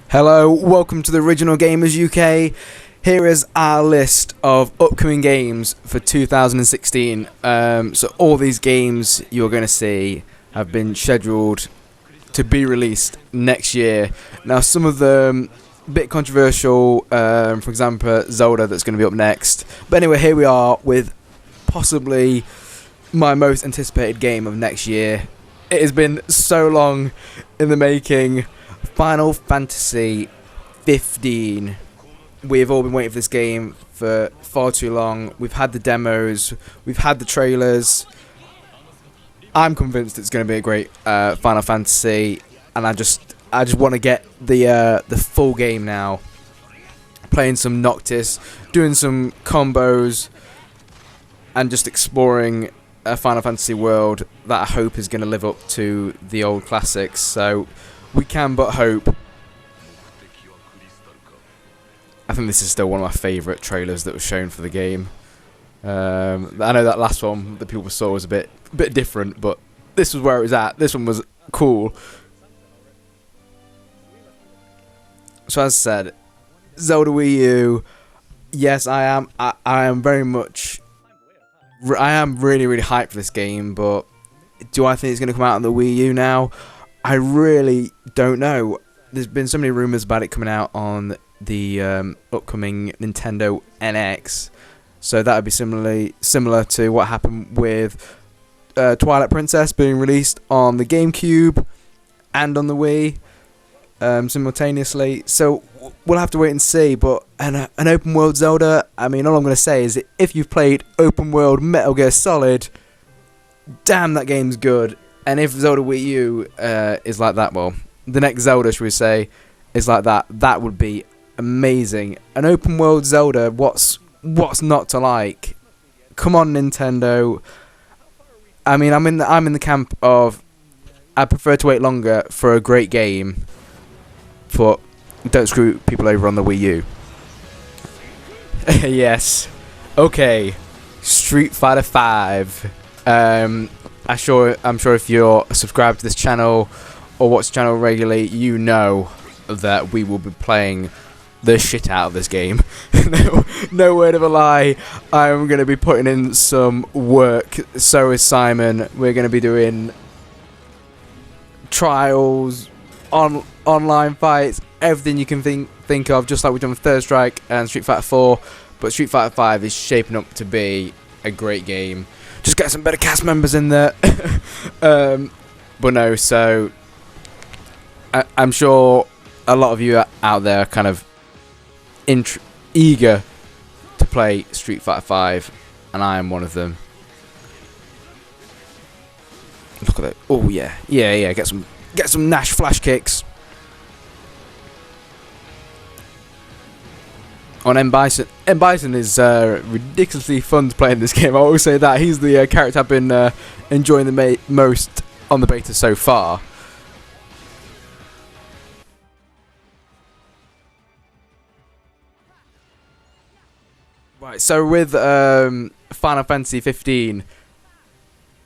Hello, welcome to the Original Gamers UK. Here is our list of upcoming games for 2016. So all these games you're going to see have been scheduled to be released next year. Now some of them a bit controversial, for example Zelda that's going to be up next. But anyway, here we are with possibly my most anticipated game of next year. It has been so long in the making. Final Fantasy 15. We've all been waiting for this game for far too long. We've had the demos, we've had the trailers. I'm convinced it's going to be a great Final Fantasy, and I just want to get the full game now. Playing some Noctis, doing some combos, and just exploring a Final Fantasy world that I hope is going to live up to the old classics. So we can but hope. I think this is still one of my favourite trailers that was shown for the game. I know that last one that people saw was a bit different, but this was where it was at. This one was cool. So as I said, Zelda Wii U. Yes, I am. I am very much. I am really hyped for this game, but do I think it's going to come out on the Wii U now? I really don't know. There's been so many rumours about it coming out on the upcoming Nintendo NX, so that would be similar to what happened with Twilight Princess being released on the GameCube and on the Wii simultaneously. So we'll have to wait and see. But an open world Zelda, I mean, all I'm going to say is that if you've played open world Metal Gear Solid, damn, that game's good. And if Zelda Wii U is like that, well, the next Zelda, should we say, is like that, that would be amazing. An open world Zelda, what's not to like? Come on, Nintendo. I mean, I'm in the camp of I prefer to wait longer for a great game, but don't screw people over on the Wii U. Yes. Okay. Street Fighter 5. I'm sure if you're subscribed to this channel or watch the channel regularly, you know that we will be playing the shit out of this game. No word of a lie. I'm going to be putting in some work. So is Simon. We're going to be doing trials, online fights, everything you can think of, just like we've done with Third Strike and Street Fighter 4. But Street Fighter 5 is shaping up to be a great game. Just get some better cast members in there. But no, so I'm sure a lot of you out there are kind of eager to play Street Fighter 5, and I am one of them. Look at that! Oh yeah. Get some Nash flash kicks on M. Bison. M. Bison is ridiculously fun to play in this game. I always say that. He's the character I've been enjoying the most on the beta so far. Right, so with Final Fantasy 15,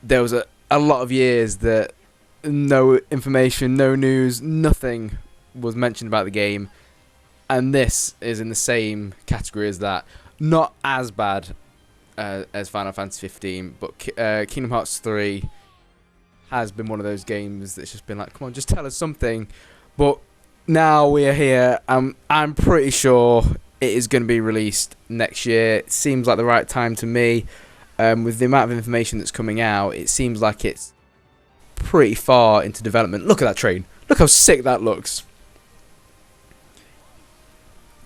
there was a lot of years that no information, no news, nothing was mentioned about the game. And this is in the same category as that. Not as bad as Final Fantasy 15, but Kingdom Hearts 3 has been one of those games that's just been like, come on, just tell us something. But now we are here. I'm pretty sure it is going to be released next year. It seems like the right time to me. With the amount of information that's coming out, it seems like it's pretty far into development. Look at that train. Look how sick that looks.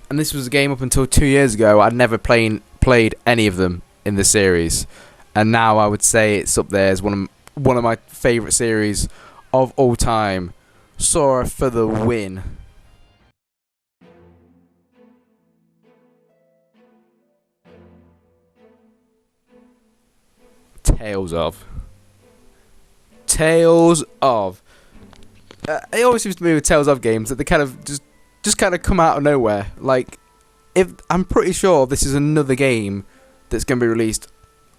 And this was a game up until 2 years ago. I'd never played any of them in the series, and now I would say it's up there as one of my favourite series of all time. Sora for the win. Tales of. It always seems to me with Tales of games that they kind of just kind of come out of nowhere. Like, if I'm pretty sure this is another game that's going to be released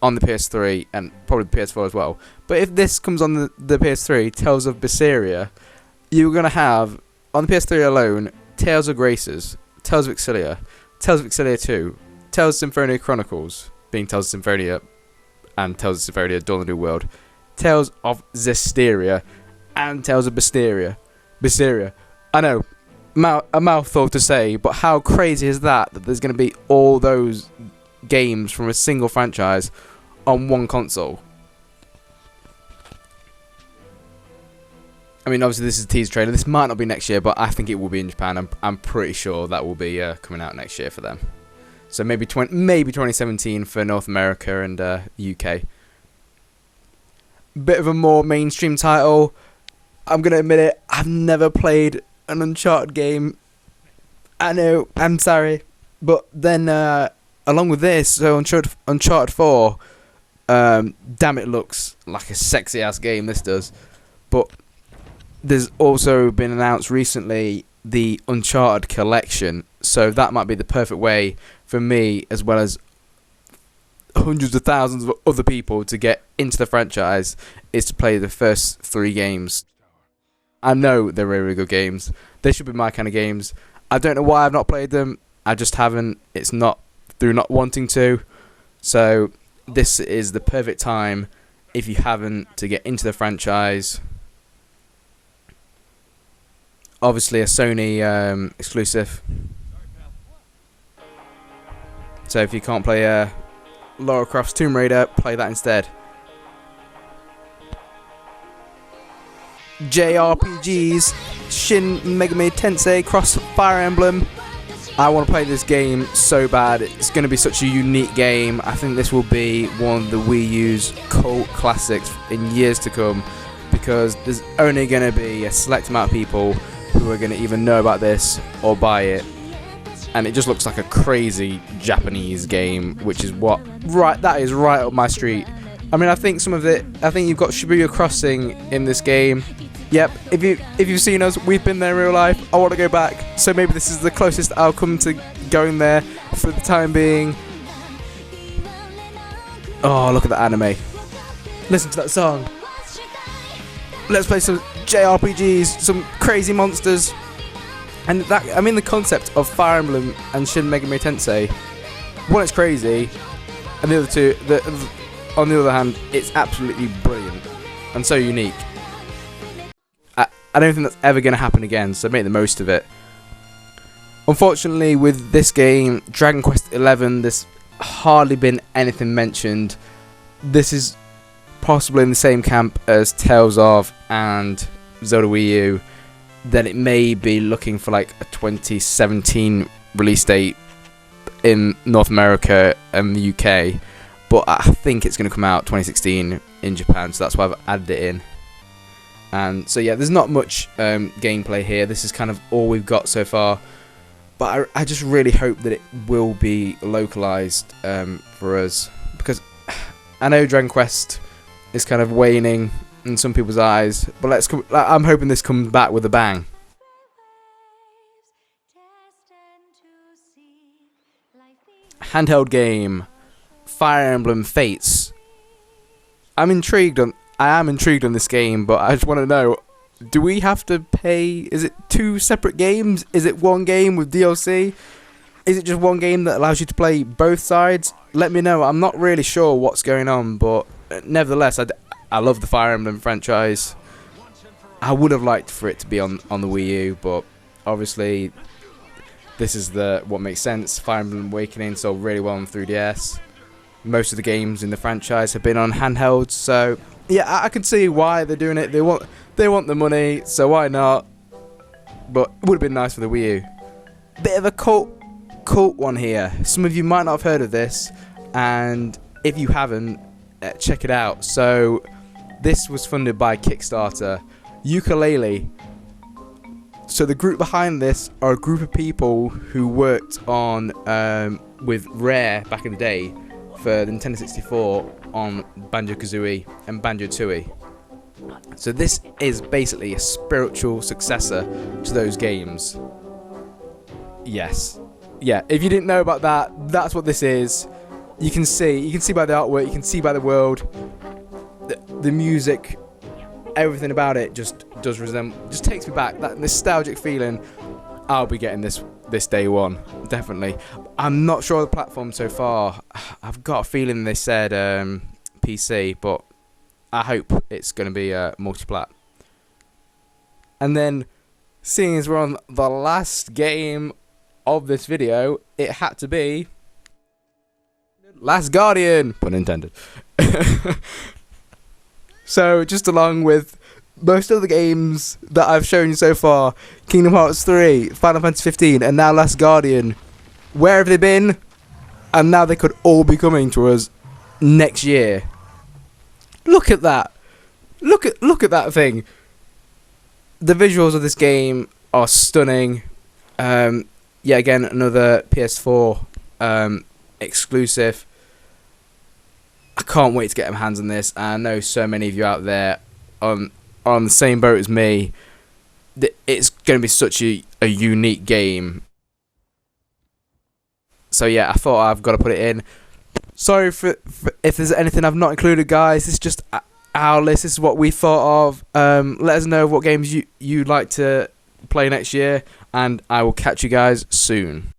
on the PS3 and probably the PS4 as well. But if this comes on the PS3, Tales of Berseria, you're going to have, on the PS3 alone, Tales of Graces, Tales of Exilia, Tales of Exilia 2, Tales of Symphonia Chronicles, being Tales of Symphonia, and Tales of Symphonia Dawn of the New World, Tales of Zestiria, and Tales of Berseria. I know, a mouthful to say, but how crazy is that there's going to be all those games from a single franchise on one console? I mean, obviously this is a teaser trailer. This might not be next year, but I think it will be in Japan. I'm pretty sure that will be coming out next year for them. So maybe 2017 for North America and UK. Bit of a more mainstream title. I'm going to admit it, I've never played an Uncharted game. I know, I'm sorry. But then, along with this, so Uncharted 4, damn, it looks like a sexy-ass game, this does. But there's also been announced recently the Uncharted Collection, so that might be the perfect way for me, as well as hundreds of thousands of other people, to get into the franchise, is to play the first 3 games. I know they're really, really good games. They should be my kind of games. I don't know why I've not played them. I just haven't. It's not through not wanting to. So this is the perfect time, if you haven't, to get into the franchise. Obviously a Sony exclusive. So if you can't play Lara Croft's Tomb Raider, play that instead. JRPGs, Shin Megami Tensei Cross Fire Emblem. I want to play this game so bad. It's going to be such a unique game. I think this will be one of the Wii U's cult classics in years to come, because there's only going to be a select amount of people who are going to either know about this or buy it. And it just looks like a crazy Japanese game, which is that is right up my street. I mean, I think some of it, I think you've got Shibuya Crossing in this game. Yep, if you've seen us, we've been there in real life. I want to go back, so maybe this is the closest I'll come to going there for the time being. Oh, look at that anime. Listen to that song. Let's play some JRPGs, some crazy monsters. And that, I mean, the concept of Fire Emblem and Shin Megami Tensei, one, it's crazy, and the other two, on the other hand, it's absolutely brilliant and so unique. I don't think that's ever going to happen again, so make the most of it. Unfortunately, with this game, Dragon Quest XI, there's hardly been anything mentioned. This is possibly in the same camp as Tales of and Zelda Wii U. Then it may be looking for like a 2017 release date in North America and the UK. But I think it's going to come out 2016 in Japan, so that's why I've added it in. And so yeah, there's not much gameplay here. This is kind of all we've got so far. But I just really hope that it will be localized for us, because I know Dragon Quest is kind of waning in some people's eyes, but I'm hoping this comes back with a bang. Handheld game, Fire Emblem Fates. I am intrigued on this game, but I just want to know, do we have to pay? Is it 2 separate games? Is it 1 game with DLC? Is it just 1 game that allows you to play both sides? Let me know. I'm not really sure what's going on, but nevertheless, I love the Fire Emblem franchise. I would have liked for it to be on the Wii U, but obviously this is what makes sense. Fire Emblem Awakening sold really well on 3DS. Most of the games in the franchise have been on handhelds, so yeah, I can see why they're doing it. They want the money, so why not? But it would have been nice for the Wii U. Bit of a cult one here. Some of you might not have heard of this, and if you haven't, check it out. So this was funded by Kickstarter. Yooka-Laylee. So the group behind this are a group of people who worked on with Rare back in the day for the Nintendo 64 on Banjo-Kazooie and Banjo-Tooie. So this is basically a spiritual successor to those games. Yes. Yeah, if you didn't know about that, that's what this is. You can see by the artwork, you can see by the world, the music, everything about it just takes me back. That nostalgic feeling I'll be getting this day one, definitely. I'm not sure of the platform so far. I've got a feeling they said PC, but I hope it's going to be multi-plat. And then, seeing as we're on the last game of this video, it had to be Last Guardian, pun intended. So, just along with most of the games that I've shown you so far, Kingdom Hearts 3, Final Fantasy 15, and now Last Guardian, where have they been? And now they could all be coming to us next year. Look at that. Look at that thing. The visuals of this game are stunning. Yeah, again, another PS4 exclusive. I can't wait to get my hands on this. I know so many of you out there are on the same boat as me. It's going to be such a unique game. So yeah, I thought I've got to put it in. Sorry for if there's anything I've not included, guys. This is just our list. This is what we thought of. Let us know what games you'd like to play next year, and I will catch you guys soon.